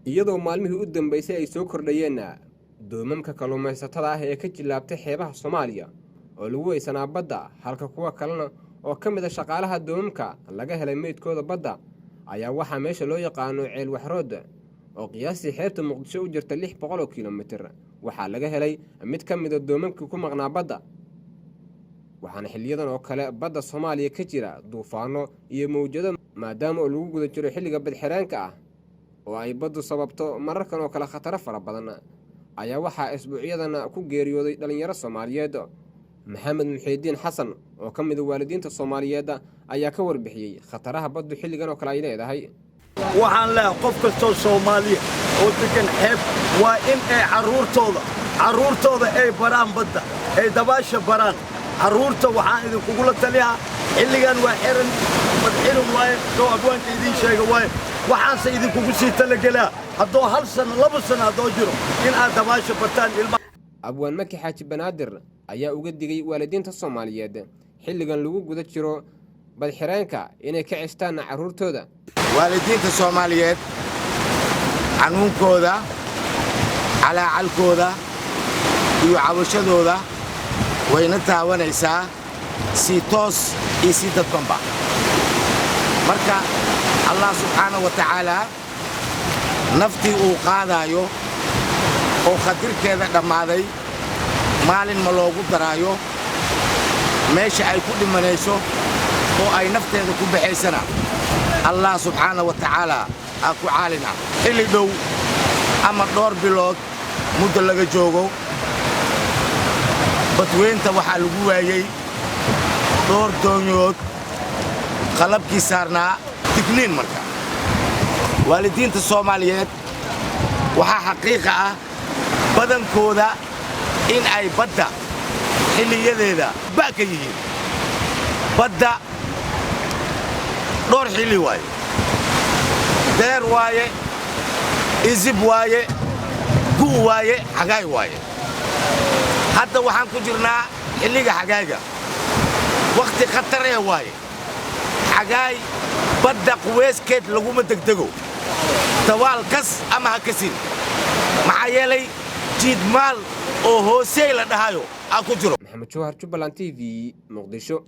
iyadoo maalmihii u dambeysay ay soo kordhayeen doomamka kalluumaysatada ah ee ka jilaabtay xeebaha Soomaaliya oo lagu weysanaa badda halka kuwa kalena oo ka mid ah shaqaalaha doomamka laga helay meydkooda badda ayaa waxa meesha loo yaqaano ceel waxrood oo qiyaastii xeebta Muqdisho u jirta 600 kiiloomitir waxa laga helay mid ka mid ah doomamka ku maqnaa badda waxaana xilliyadan oo kale badda Soomaaliya ka jira duufaano iyo mawjado maadaama lagu guda jiro xilliga badxiraanka ah oo ay baddu sababto mararkan oo kale khatar fara badan ayaa waxa isbuucyadan ku geeriyooday dhalinyaro Soomaaliyeed maxamed muxiidiin xasan oo ka mid ah waalidiinta Soomaaliyeed ayaa ka warbixiyay khataraha baddu xilligan oo kale ay leedahay waxaan leeyahay qof kasta Soomaaliya oo degan xeeb waa in ay caruurtooda ay baraan badda ay dabaasha baraan caruurta waxaan idinku la taliyaa xilligan waa xiran badxirin waaye soo abwaanka idin sheega waaye waxaanse idinku sii talagelaa haddoo hal sano laba sano haddoo jiro in aad dabaasha bartaan ilma abwaan maki xaaji banaadir ayaa uga digay waalidiinta Soomaaliyeed xilligan lagu guda jiro badxiraanka inay ka cishtaan caruurtooda waalidiinta Soomaaliyeed xanuunkooda calaalkooda iyo cabashadooda wayna taawanaysaa si toos iyo si dadbanba marka Allah subhanahu wa ta'ala naftii uu qaadayo oo khatarkeeda dhamaaday maalin ma loogu daraayo meesha ay ku dhimanayso oo ay nafteeda ku baxaysana Allah subhanahu wa ta'ala aku caalina xilli dhow ama dhowr bilood muddo laga joogo badweynta waxa lagu waayay dhowr doonyood qalabkii saarnaa digniin marka waalidiinta Soomaaliyeed waxa xaqiiqa ah badankooda in ay badda xilliyadeeda baaka yihiin badda dhowr xilli waaye deer waaye isib waaye guu waaye xagaay waaye hadda waxaan ku jirnaa xilliga xagaayga waqti khatar ah waaye xagaay badda quweyskeed laguma degdego tawaal kas ama hakasin maxaa yeelay jiidmaal oo hoosey la dhahayo aan ku jiro maxamed jawhar Jubaland TV Muqdisho